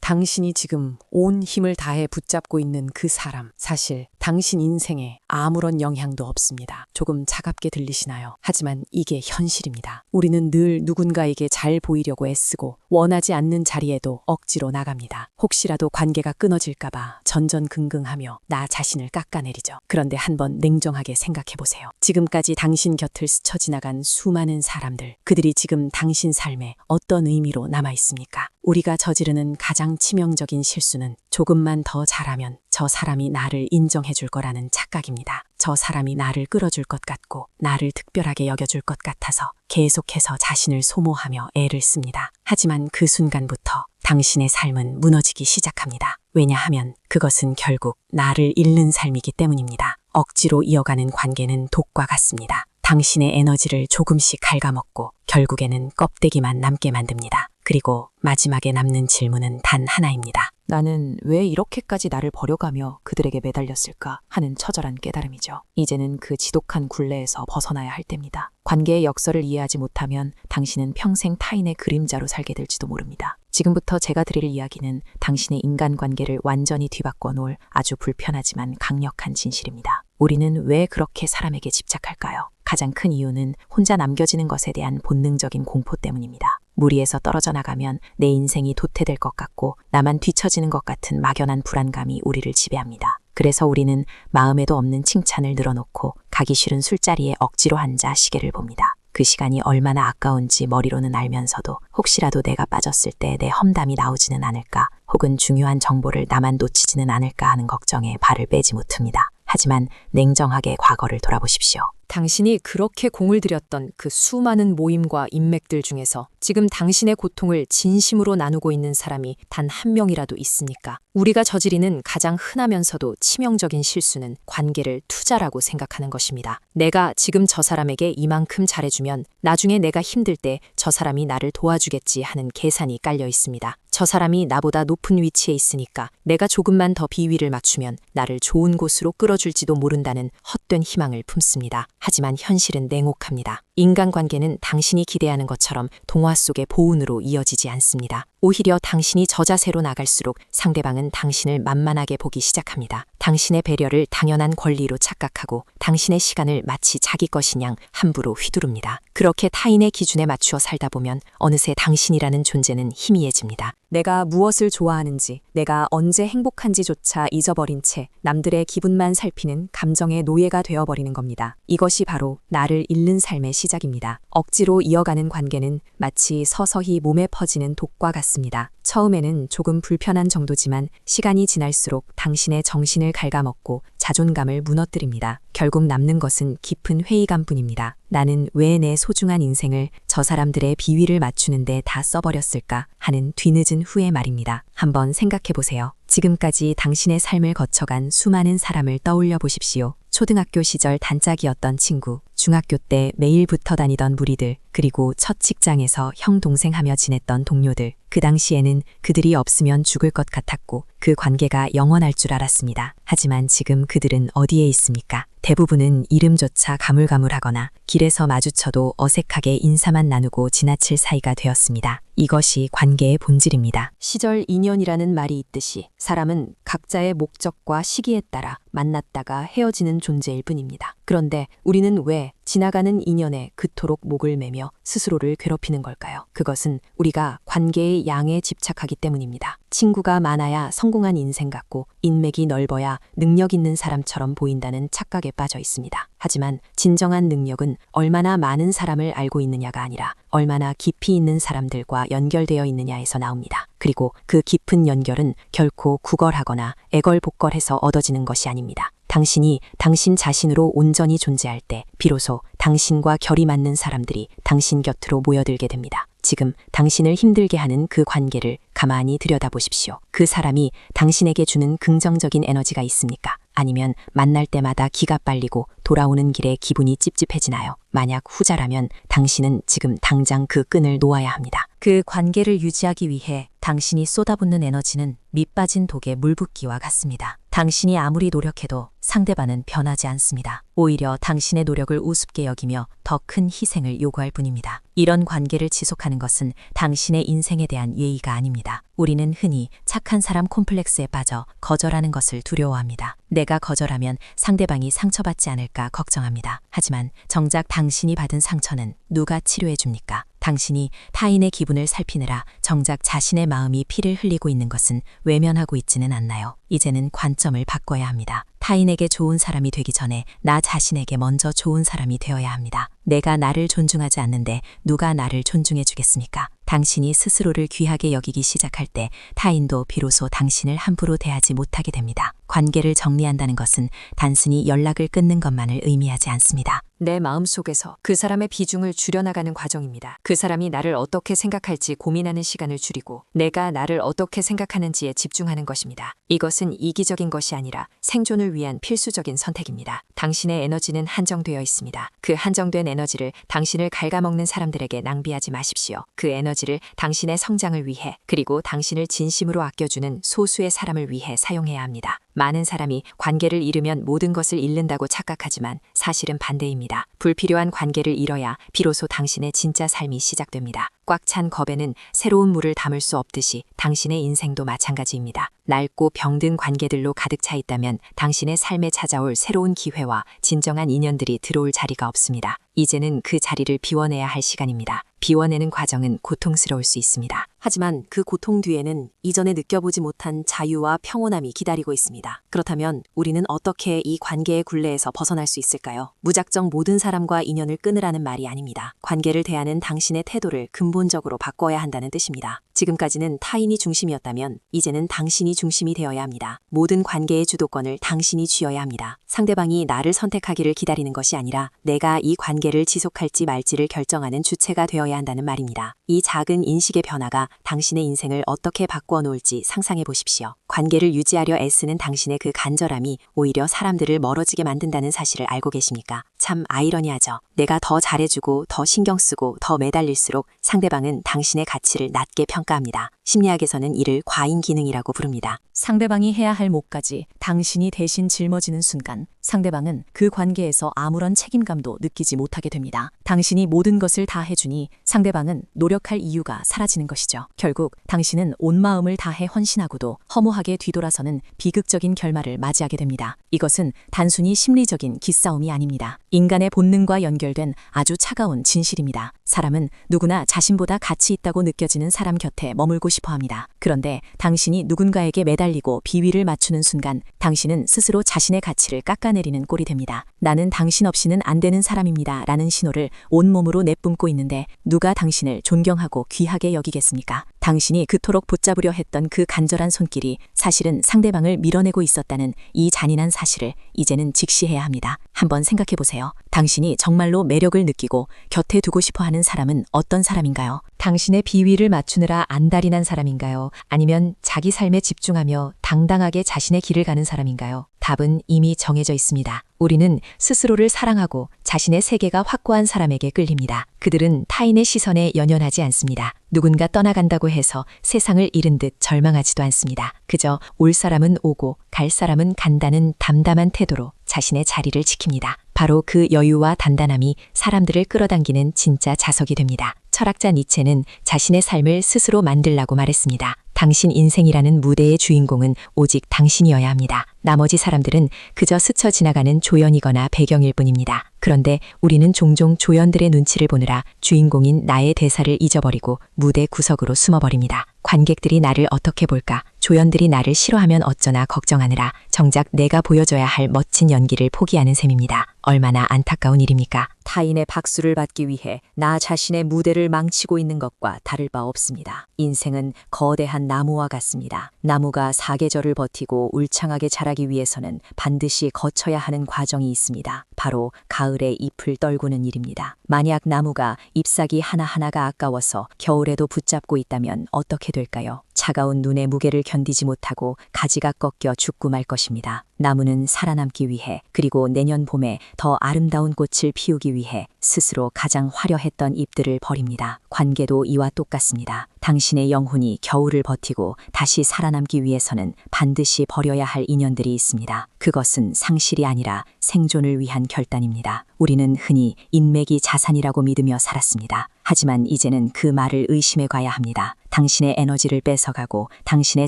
당신이 지금 온 힘을 다해 붙잡고 있는 그 사람, 사실 당신 인생에 아무런 영향도 없습니다. 조금 차갑게 들리시나요? 하지만 이게 현실입니다. 우리는 늘 누군가에게 잘 보이려고 애쓰고 원하지 않는 자리에도 억지로 나갑니다. 혹시라도 관계가 끊어질까봐 전전긍긍하며 나 자신을 깎아내리죠. 그런데 한번 냉정하게 생각해 보세요. 지금까지 당신 곁을 스쳐 지나간 수많은 사람들, 그들이 지금 당신 삶에 어떤 의미로 남아 있습니까? 우리가 저지르는 가장 치명적인 실수는 조금만 더 잘하면 저 사람이 나를 인정해 줄 거라는 착각입니다. 저 사람이 나를 끌어줄 것 같고 나를 특별하게 여겨줄 것 같아서 계속해서 자신을 소모하며 애를 씁니다. 하지만 그 순간부터 당신의 삶은 무너지기 시작합니다. 왜냐하면 그것은 결국 나를 잃는 삶이기 때문입니다. 억지로 이어가는 관계는 독과 같습니다. 당신의 에너지를 조금씩 갉아먹고 결국에는 껍데기만 남게 만듭니다. 그리고 마지막에 남는 질문은 단 하나입니다. 나는 왜 이렇게까지 나를 버려가며 그들에게 매달렸을까 하는 처절한 깨달음이죠. 이제는 그 지독한 굴레에서 벗어나야 할 때입니다. 관계의 역설을 이해하지 못하면 당신은 평생 타인의 그림자로 살게 될지도 모릅니다. 지금부터 제가 드릴 이야기는 당신의 인간관계를 완전히 뒤바꿔 놓을 아주 불편하지만 강력한 진실입니다. 우리는 왜 그렇게 사람에게 집착할까요? 가장 큰 이유는 혼자 남겨지는 것에 대한 본능적인 공포 때문입니다. 무리에서 떨어져 나가면 내 인생이 도태될 것 같고 나만 뒤처지는 것 같은 막연한 불안감이 우리를 지배합니다. 그래서 우리는 마음에도 없는 칭찬을 늘어놓고 가기 싫은 술자리에 억지로 앉아 시계를 봅니다. 그 시간이 얼마나 아까운지 머리로는 알면서도 혹시라도 내가 빠졌을 때 내 험담이 나오지는 않을까, 혹은 중요한 정보를 나만 놓치지는 않을까 하는 걱정에 발을 빼지 못합니다. 하지만 냉정하게 과거를 돌아보십시오. 당신이 그렇게 공을 들였던 그 수많은 모임과 인맥들 중에서 지금 당신의 고통을 진심으로 나누고 있는 사람이 단 한 명이라도 있습니까? 우리가 저지르는 가장 흔하면서도 치명적인 실수는 관계를 투자라고 생각하는 것입니다. 내가 지금 저 사람에게 이만큼 잘해주면 나중에 내가 힘들 때 저 사람이 나를 도와주겠지 하는 계산이 깔려 있습니다. 저 사람이 나보다 높은 위치에 있으니까 내가 조금만 더 비위를 맞추면 나를 좋은 곳으로 끌어줄지도 모른다는 헛된 희망을 품습니다. 하지만 현실은 냉혹합니다. 인간관계는 당신이 기대하는 것처럼 동화 속의 보운으로 이어지지 않습니다. 오히려 당신이 저 자세로 나갈수록 상대방은 당신을 만만하게 보기 시작합니다. 당신의 배려를 당연한 권리로 착각하고 당신의 시간을 마치 자기 것인 양 함부로 휘두릅니다. 그렇게 타인의 기준에 맞추어 살다 보면 어느새 당신이라는 존재는 희미해집니다. 내가 무엇을 좋아하는지, 내가 언제 행복한지조차 잊어버린 채 남들의 기분만 살피는 감정의 노예가 되어버리는 겁니다. 이것이 바로 나를 잃는 삶의 시작입니다. 억지로 이어가는 관계는 마치 서서히 몸에 퍼지는 독과 같습니다. 처음에는 조금 불편한 정도지만 시간이 지날수록 당신의 정신을 갉아먹고 자존감을 무너뜨립니다. 결국 남는 것은 깊은 회의감뿐입니다. 나는 왜 내 소중한 인생을 저 사람들의 비위를 맞추는데 다 써버렸을까 하는 뒤늦은 후회 말입니다. 한번 생각해 보세요. 지금까지 당신의 삶을 거쳐간 수많은 사람을 떠올려 보십시오. 초등학교 시절 단짝이었던 친구, 중학교 때 매일 붙어 다니던 무리들, 그리고 첫 직장에서 형 동생 하며 지냈던 동료들. 그 당시에는 그들이 없으면 죽을 것 같았고 그 관계가 영원할 줄 알았습니다. 하지만 지금 그들은 어디에 있습니까? 대부분은 이름조차 가물가물하거나 길에서 마주쳐도 어색하게 인사만 나누고 지나칠 사이가 되었습니다. 이것이 관계의 본질입니다. 시절 인연이라는 말이 있듯이 사람은 각자의 목적과 시기에 따라 만났다가 헤어지는 존재일 뿐입니다. 그런데 우리는 왜 지나가는 인연에 그토록 목을 매며 스스로를 괴롭히는 걸까요? 그것은 우리가 관계의 양에 집착하기 때문입니다. 친구가 많아야 성공한 인생 같고 인맥이 넓어야 능력 있는 사람처럼 보인다는 착각에 빠져 있습니다. 하지만 진정한 능력은 얼마나 많은 사람을 알고 있느냐가 아니라 얼마나 깊이 있는 사람들과 연결되어 있느냐에서 나옵니다. 그리고 그 깊은 연결은 결코 구걸하거나 애걸복걸해서 얻어지는 것이 아닙니다. 당신이 당신 자신으로 온전히 존재할 때 비로소 당신과 결이 맞는 사람들이 당신 곁으로 모여들게 됩니다. 지금 당신을 힘들게 하는 그 관계를 가만히 들여다보십시오. 그 사람이 당신에게 주는 긍정적인 에너지가 있습니까? 아니면 만날 때마다 기가 빨리고 돌아오는 길에 기분이 찝찝해지나요? 만약 후자라면 당신은 지금 당장 그 끈을 놓아야 합니다. 그 관계를 유지하기 위해 당신이 쏟아붓는 에너지는 밑 빠진 독에 물 붓기와 같습니다. 당신이 아무리 노력해도 상대방은 변하지 않습니다. 오히려 당신의 노력을 우습게 여기며 더 큰 희생을 요구할 뿐입니다. 이런 관계를 지속하는 것은 당신의 인생에 대한 예의가 아닙니다. 우리는 흔히 착한 사람 콤플렉스에 빠져 거절하는 것을 두려워합니다. 내가 거절하면 상대방이 상처받지 않을까 걱정합니다. 하지만 정작 당신이 받은 상처는 누가 치료해 줍니까? 당신이 타인의 기분을 살피느라 정작 자신의 마음이 피를 흘리고 있는 것은 외면하고 있지는 않나요? 이제는 관점을 바꿔야 합니다. 타인에게 좋은 사람이 되기 전에 나 자신에게 먼저 좋은 사람이 되어야 합니다. 내가 나를 존중하지 않는데 누가 나를 존중해 주겠습니까? 당신이 스스로를 귀하게 여기기 시작할 때 타인도 비로소 당신을 함부로 대하지 못하게 됩니다. 관계를 정리한다는 것은 단순히 연락을 끊는 것만을 의미하지 않습니다. 내 마음속에서 그 사람의 비중을 줄여나가는 과정입니다. 그 사람이 나를 어떻게 생각할지 고민하는 시간을 줄이고 내가 나를 어떻게 생각하는지에 집중하는 것입니다. 이것은 이기적인 것이 아니라 생존을 위한 필수적인 선택입니다. 당신의 에너지는 한정되어 있습니다. 그 한정된 에너지를 당신을 갉아먹는 사람들에게 낭비하지 마십시오. 그 에너지를 당신의 성장을 위해 그리고 당신을 진심으로 아껴주는 소수의 사람을 위해 사용해야 합니다. 많은 사람이 관계를 잃으면 모든 것을 잃는다고 착각하지만 사실은 반대입니다. 불필요한 관계를 잃어야 비로소 당신의 진짜 삶이 시작됩니다. 꽉 찬 컵에는 새로운 물을 담을 수 없듯이 당신의 인생도 마찬가지입니다. 낡고 병든 관계들로 가득 차 있다면 당신의 삶에 찾아올 새로운 기회와 진정한 인연들이 들어올 자리가 없습니다. 이제는 그 자리를 비워내야 할 시간입니다. 비워내는 과정은 고통스러울 수 있습니다. 하지만 그 고통 뒤에는 이전에 느껴보지 못한 자유와 평온함이 기다리고 있습니다. 그렇다면 우리는 어떻게 이 관계의 굴레에서 벗어날 수 있을까요? 무작정 모든 사람과 인연을 끊으라는 말이 아닙니다. 관계를 대하는 당신의 태도를 근본적으로 바꿔야 한다는 뜻입니다. 지금까지는 타인이 중심이었다면 이제는 당신이 중심이 되어야 합니다. 모든 관계의 주도권을 당신이 쥐어야 합니다. 상대방이 나를 선택하기를 기다리는 것이 아니라 내가 이 관계를 지속할지 말지를 결정하는 주체가 되어야 한다는 말입니다. 이 작은 인식의 변화가 당신의 인생을 어떻게 바꾸어 놓을지 상상해 보십시오. 관계를 유지하려 애쓰는 당신의 그 간절함이 오히려 사람들을 멀어지게 만든다는 사실을 알고 계십니까? 참 아이러니하죠. 내가 더 잘해주고 더 신경 쓰고 더 매달릴수록 상대방은 당신의 가치를 낮게 평가합니다. 심리학에서는 이를 과잉 기능이라고 부릅니다. 상대방이 해야 할 몫까지 당신이 대신 짊어지는 순간 상대방은 그 관계에서 아무런 책임감도 느끼지 못하게 됩니다. 당신이 모든 것을 다 해주니 상대방은 노력할 이유가 사라지는 것이죠. 결국 당신은 온 마음을 다해 헌신하고도 허무하게 뒤돌아서는 비극적인 결말을 맞이하게 됩니다. 이것은 단순히 심리적인 기싸움이 아닙니다. 인간의 본능과 연결된 아주 차가운 진실입니다. 사람은 누구나 자신보다 가치 있다고 느껴지는 사람 곁에 머물고 싶어 합니다. 그런데 당신이 누군가에게 매달리고 비위를 맞추는 순간 당신은 스스로 자신의 가치를 깎아내리는 꼴이 됩니다. 나는 당신 없이는 안 되는 사람입니다. 라는 신호를 온몸으로 내뿜고 있는데 누가 당신을 존경하고 귀하게 여기겠습니까? 당신이 그토록 붙잡으려 했던 그 간절한 손길이 사실은 상대방을 밀어내고 있었다는 이 잔인한 사실을 이제는 직시해야 합니다. 한번 생각해 보세요. 당신이 정말로 매력을 느끼고 곁에 두고 싶어 하는 사람은 어떤 사람인가요? 당신의 비위를 맞추느라 안달이 난 사람인가요? 아니면 자기 삶에 집중하며 당당하게 자신의 길을 가는 사람인가요? 답은 이미 정해져 있습니다. 우리는 스스로를 사랑하고 자신의 세계가 확고한 사람에게 끌립니다. 그들은 타인의 시선에 연연하지 않습니다. 누군가 떠나간다고 해서 세상을 잃은 듯 절망하지도 않습니다. 그저 올 사람은 오고 갈 사람은 간다는 담담한 태도로 자신의 자리를 지킵니다. 바로 그 여유와 단단함이 사람들을 끌어당기는 진짜 자석이 됩니다. 철학자 니체는 자신의 삶을 스스로 만들라고 말했습니다. 당신 인생이라는 무대의 주인공은 오직 당신이어야 합니다. 나머지 사람들은 그저 스쳐 지나가는 조연이거나 배경일 뿐입니다. 그런데 우리는 종종 조연들의 눈치를 보느라 주인공인 나의 대사를 잊어버리고 무대 구석으로 숨어버립니다. 관객들이 나를 어떻게 볼까? 조연들이 나를 싫어하면 어쩌나 걱정하느라 정작 내가 보여줘야 할 멋진 연기를 포기하는 셈입니다. 얼마나 안타까운 일입니까? 타인의 박수를 받기 위해 나 자신의 무대를 망치고 있는 것과 다를 바 없습니다. 인생은 거대한 나무와 같습니다. 나무가 사계절을 버티고 울창하게 자라기 위해서는 반드시 거쳐야 하는 과정이 있습니다. 바로 가을에 잎을 떨구는 일입니다. 만약 나무가 잎사귀 하나하나가 아까워서 겨울에도 붙잡고 있다면 어떻게 될까요? 차가운 눈의 무게를 견디지 못하고 가지가 꺾여 죽고 말 것입니다. 나무는 살아남기 위해 그리고 내년 봄에 더 아름다운 꽃을 피우기 위해 스스로 가장 화려했던 잎들을 버립니다. 관계도 이와 똑같습니다. 당신의 영혼이 겨울을 버티고 다시 살아남기 위해서는 반드시 버려야 할 인연들이 있습니다. 그것은 상실이 아니라 생존을 위한 결단입니다. 우리는 흔히 인맥이 자산이라고 믿으며 살았습니다. 하지만 이제는 그 말을 의심해 가야 합니다. 당신의 에너지를 뺏어가고 당신의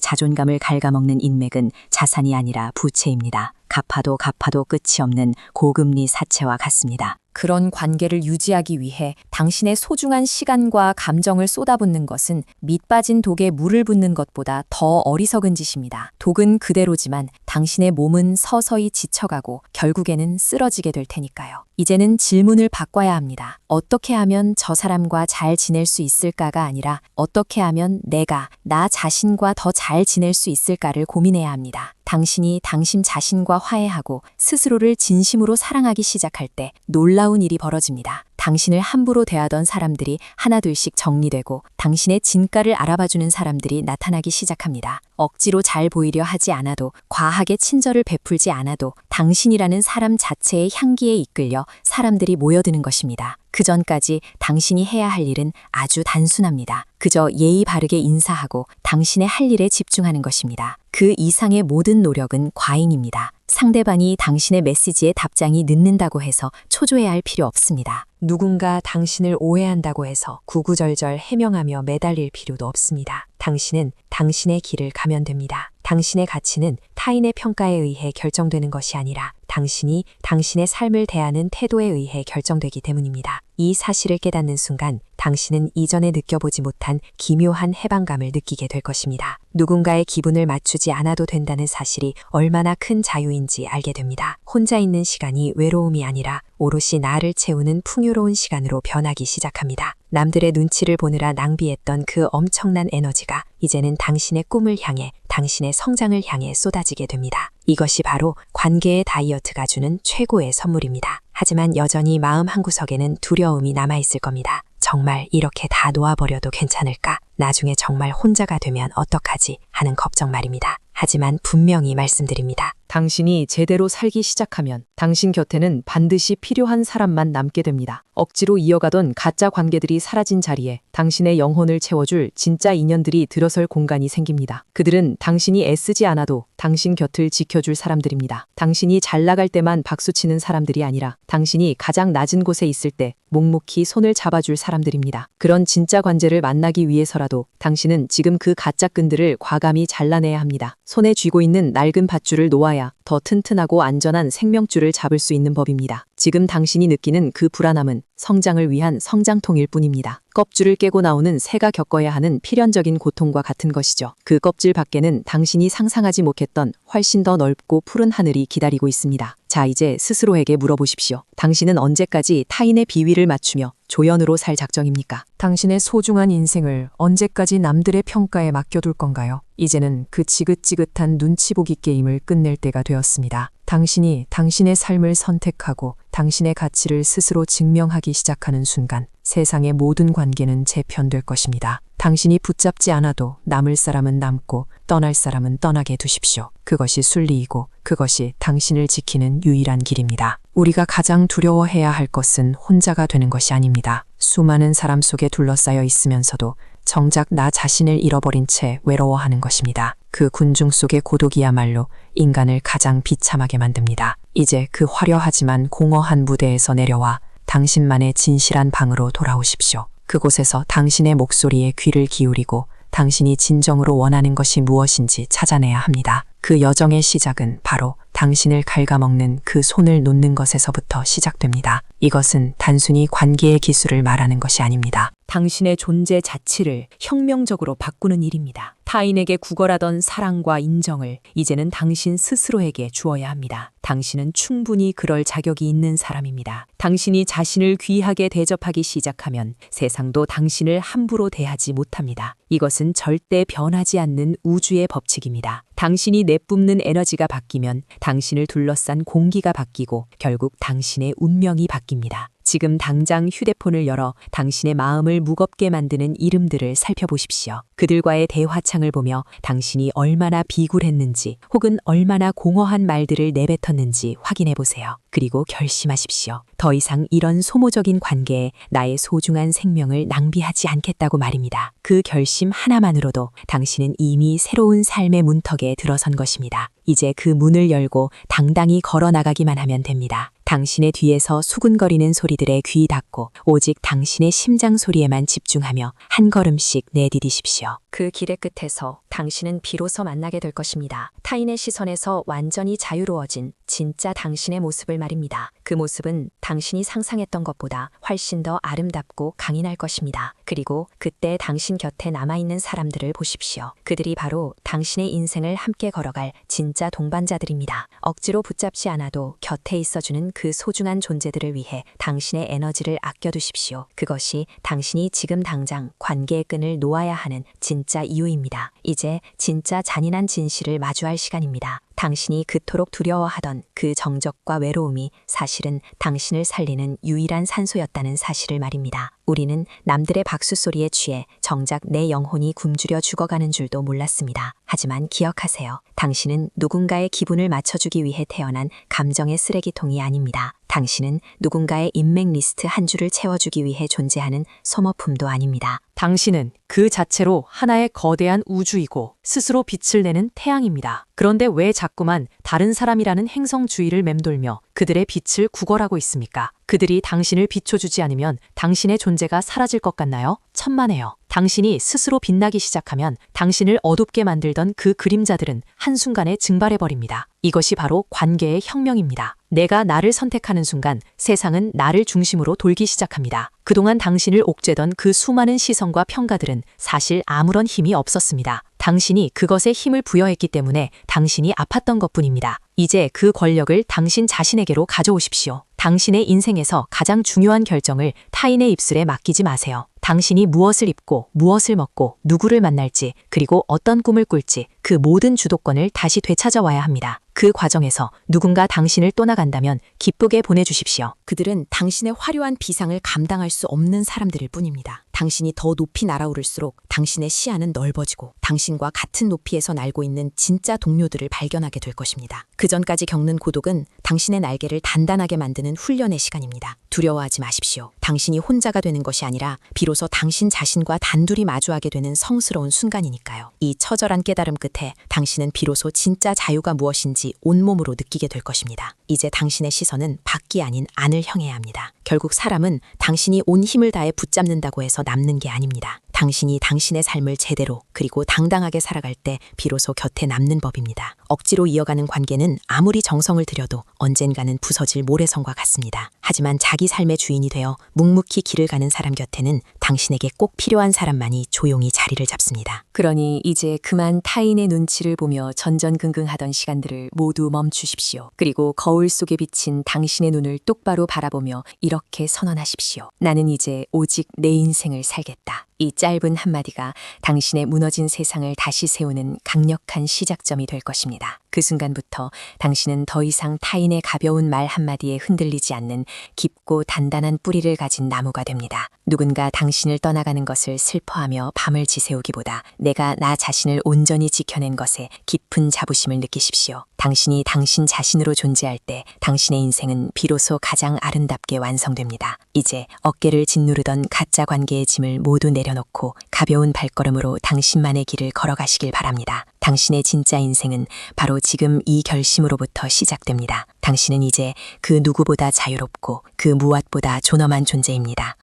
자존감을 갉아먹는 인맥은 자산이 아니라 부채입니다. 갚아도 끝이 없는 고금리 사채와 같습니다. 그런 관계를 유지하기 위해 당신의 소중한 시간과 감정을 쏟아붓는 것은 밑 빠진 독에 물을 붓는 것보다 더 어리석은 짓입니다. 독은 그대로지만 당신의 몸은 서서히 지쳐가고 결국에는 쓰러지게 될 테니까요. 이제는 질문을 바꿔야 합니다. 어떻게 하면 저 사람과 잘 지낼 수 있을까가 아니라 어떻게 하면 내가 나 자신과 더 잘 지낼 수 있을까를 고민해야 합니다. 당신이 당신 자신과 화해하고 스스로를 진심으로 사랑하기 시작할 때 놀라운 일이 벌어집니다. 당신을 함부로 대하던 사람들이 하나둘씩 정리되고 당신의 진가를 알아봐주는 사람들이 나타나기 시작합니다. 억지로 잘 보이려 하지 않아도 과하게 친절을 베풀지 않아도 당신이라는 사람 자체의 향기에 이끌려 사람들이 모여드는 것입니다. 그 전까지 당신이 해야 할 일은 아주 단순합니다. 그저 예의 바르게 인사하고 당신의 할 일에 집중하는 것입니다. 그 이상의 모든 노력은 과잉입니다. 상대방이 당신의 메시지에 답장이 늦는다고 해서 초조해야 할 필요 없습니다. 누군가 당신을 오해한다고 해서 구구절절 해명하며 매달릴 필요도 없습니다. 당신은 당신의 길을 가면 됩니다. 당신의 가치는 타인의 평가에 의해 결정되는 것이 아니라 당신이 당신의 삶을 대하는 태도에 의해 결정되기 때문입니다. 이 사실을 깨닫는 순간 당신은 이전에 느껴보지 못한 기묘한 해방감을 느끼게 될 것입니다. 누군가의 기분을 맞추지 않아도 된다는 사실이 얼마나 큰 자유인지 알게 됩니다. 혼자 있는 시간이 외로움이 아니라 오롯이 나를 채우는 풍요로운 시간으로 변하기 시작합니다. 남들의 눈치를 보느라 낭비했던 그 엄청난 에너지가 이제는 당신의 꿈을 향해 당신의 성장을 향해 쏟아지게 됩니다. 이것이 바로 관계의 다이어트가 주는 최고의 선물입니다. 하지만 여전히 마음 한구석에는 두려움이 남아있을 겁니다. 정말 이렇게 다 놓아버려도 괜찮을까? 나중에 정말 혼자가 되면 어떡하지? 하는 걱정 말입니다. 하지만 분명히 말씀드립니다. 당신이 제대로 살기 시작하면 당신 곁에는 반드시 필요한 사람만 남게 됩니다. 억지로 이어가던 가짜 관계들이 사라진 자리에 당신의 영혼을 채워줄 진짜 인연들이 들어설 공간이 생깁니다. 그들은 당신이 애쓰지 않아도 당신 곁을 지켜줄 사람들입니다. 당신이 잘 나갈 때만 박수치는 사람들이 아니라 당신이 가장 낮은 곳에 있을 때 묵묵히 손을 잡아줄 사람들입니다. 그런 진짜 관계를 만나기 위해서라도 당신은 지금 그 가짜 끈들을 과감히 잘라내야 합니다. 손에 쥐고 있는 낡은 밧줄을 놓아야 더 튼튼하고 안전한 생명줄을 잡을 수 있는 법입니다. 지금 당신이 느끼는 그 불안함은 성장을 위한 성장통일 뿐입니다. 껍질을 깨고 나오는 새가 겪어야 하는 필연적인 고통과 같은 것이죠. 그 껍질 밖에는 당신이 상상하지 못했던 훨씬 더 넓고 푸른 하늘이 기다리고 있습니다. 자, 이제 스스로에게 물어보십시오. 당신은 언제까지 타인의 비위를 맞추며 조연으로 살 작정입니까? 당신의 소중한 인생을 언제까지 남들의 평가에 맡겨둘 건가요? 이제는 그 지긋지긋한 눈치 보기 게임을 끝낼 때가 되었습니다. 당신이 당신의 삶을 선택하고 당신의 가치를 스스로 증명하기 시작하는 순간 세상의 모든 관계는 재편될 것입니다. 당신이 붙잡지 않아도 남을 사람은 남고 떠날 사람은 떠나게 두십시오. 그것이 순리이고 그것이 당신을 지키는 유일한 길입니다. 우리가 가장 두려워해야 할 것은 혼자가 되는 것이 아닙니다. 수많은 사람 속에 둘러싸여 있으면서도 정작 나 자신을 잃어버린 채 외로워하는 것입니다. 그 군중 속의 고독이야말로 인간을 가장 비참하게 만듭니다. 이제 그 화려하지만 공허한 무대에서 내려와 당신만의 진실한 방으로 돌아오십시오. 그곳에서 당신의 목소리에 귀를 기울이고 당신이 진정으로 원하는 것이 무엇인지 찾아내야 합니다. 그 여정의 시작은 바로 당신을 갉아먹는 그 손을 놓는 것에서부터 시작됩니다. 이것은 단순히 관계의 기술을 말하는 것이 아닙니다. 당신의 존재 자체를 혁명적으로 바꾸는 일입니다. 타인에게 구걸하던 사랑과 인정을 이제는 당신 스스로에게 주어야 합니다. 당신은 충분히 그럴 자격이 있는 사람입니다. 당신이 자신을 귀하게 대접하기 시작하면 세상도 당신을 함부로 대하지 못합니다. 이것은 절대 변하지 않는 우주의 법칙입니다. 당신이 내뿜는 에너지가 바뀌면 당신을 둘러싼 공기가 바뀌고 결국 당신의 운명이 바뀝니다. 지금 당장 휴대폰을 열어 당신의 마음을 무겁게 만드는 이름들을 살펴보십시오. 그들과의 대화창을 보며 당신이 얼마나 비굴했는지 혹은 얼마나 공허한 말들을 내뱉었는지 확인해 보세요. 그리고 결심하십시오. 더 이상 이런 소모적인 관계에 나의 소중한 생명을 낭비하지 않겠다고 말입니다. 그 결심 하나만으로도 당신은 이미 새로운 삶의 문턱에 들어선 것입니다. 이제 그 문을 열고 당당히 걸어 나가기만 하면 됩니다. 당신의 뒤에서 수군거리는 소리들에 귀 닫고 오직 당신의 심장 소리에만 집중하며 한 걸음씩 내디디십시오. 그 길의 끝에서 당신은 비로소 만나게 될 것입니다. 타인의 시선에서 완전히 자유로워진 진짜 당신의 모습을 말입니다. 그 모습은 당신이 상상했던 것보다 훨씬 더 아름답고 강인할 것입니다. 그리고 그때 당신 곁에 남아있는 사람들을 보십시오. 그들이 바로 당신의 인생을 함께 걸어갈 진짜 동반자들입니다. 억지로 붙잡지 않아도 곁에 있어주는 그 소중한 존재들을 위해 당신의 에너지를 아껴두십시오. 그것이 당신이 지금 당장 관계의 끈을 놓아야 하는 진짜 이유입니다. 이제 진짜 잔인한 진실을 마주할 시간입니다. 당신이 그토록 두려워하던 그 정적과 외로움이 사실은 당신을 살리는 유일한 산소였다는 사실을 말입니다. 우리는 남들의 박수 소리에 취해 정작 내 영혼이 굶주려 죽어가는 줄도 몰랐습니다. 하지만 기억하세요. 당신은 누군가의 기분을 맞춰주기 위해 태어난 감정의 쓰레기통이 아닙니다. 당신은 누군가의 인맥 리스트 한 줄을 채워주기 위해 존재하는 소모품도 아닙니다. 당신은 그 자체로 하나의 거대한 우주이고 스스로 빛을 내는 태양입니다. 그런데 왜 자꾸만 다른 사람이라는 행성 주위를 맴돌며 그들의 빛을 구걸하고 있습니까? 그들이 당신을 비춰주지 않으면 당신의 존재가 사라질 것 같나요? 천만에요. 당신이 스스로 빛나기 시작하면 당신을 어둡게 만들던 그 그림자들은 한순간에 증발해버립니다. 이것이 바로 관계의 혁명입니다. 내가 나를 선택하는 순간 세상은 나를 중심으로 돌기 시작합니다. 그동안 당신을 옥죄던 그 수많은 시선과 평가들은 사실 아무런 힘이 없었습니다. 당신이 그것에 힘을 부여했기 때문에 당신이 아팠던 것뿐입니다. 이제 그 권력을 당신 자신에게로 가져오십시오. 당신의 인생에서 가장 중요한 결정을 타인의 입술에 맡기지 마세요. 당신이 무엇을 입고 무엇을 먹고 누구를 만날지 그리고 어떤 꿈을 꿀지 그 모든 주도권을 다시 되찾아와야 합니다. 그 과정에서 누군가 당신을 떠나간다면 기쁘게 보내주십시오. 그들은 당신의 화려한 비상을 감당할 수 없는 사람들일 뿐입니다. 당신이 더 높이 날아오를수록 당신의 시야는 넓어지고 당신과 같은 높이에서 날고 있는 진짜 동료들을 발견하게 될 것입니다. 그전까지 겪는 고독은 당신의 날개를 단단하게 만드는 훈련의 시간입니다. 두려워하지 마십시오. 당신이 혼자가 되는 것이 아니라 비로소 당신 자신과 단둘이 마주하게 되는 성스러운 순간이니까요. 이 처절한 깨달음 끝에 당신은 비로소 진짜 자유가 무엇인지 온몸으로 느끼게 될 것입니다. 이제 당신의 시선은 밖이 아닌 안을 향해야 합니다. 결국 사람은 당신이 온 힘을 다해 붙잡는다고 해서 남는 게 아닙니다. 당신이 당신의 삶을 제대로 그리고 당당하게 살아갈 때 비로소 곁에 남는 법입니다. 억지로 이어가는 관계는 아무리 정성을 들여도 언젠가는 부서질 모래성과 같습니다. 하지만 자기 삶의 주인이 되어 묵묵히 길을 가는 사람 곁에는 당신에게 꼭 필요한 사람만이 조용히 자리를 잡습니다. 그러니 이제 그만 타인의 눈치를 보며 전전긍긍하던 시간들을 모두 멈추십시오. 그리고 거울 속에 비친 당신의 눈을 똑바로 바라보며 이렇게 선언하십시오. 나는 이제 오직 내 인생을 살겠다. 이 짧은 한마디가 당신의 무너진 세상을 다시 세우는 강력한 시작점이 될 것입니다. 그 순간부터 당신은 더 이상 타인의 가벼운 말 한마디에 흔들리지 않는 깊고 단단한 뿌리를 가진 나무가 됩니다. 누군가 당신을 떠나가는 것을 슬퍼하며 밤을 지새우기보다 내가 나 자신을 온전히 지켜낸 것에 깊은 자부심을 느끼십시오. 당신이 당신 자신으로 존재할 때 당신의 인생은 비로소 가장 아름답게 완성됩니다. 이제 어깨를 짓누르던 가짜 관계의 짐을 모두 내려놓고 가벼운 발걸음으로 당신만의 길을 걸어가시길 바랍니다. 당신의 진짜 인생은 바로 지금 이 결심으로부터 시작됩니다. 당신은 이제 그 누구보다 자유롭고 그 무엇보다 존엄한 존재입니다.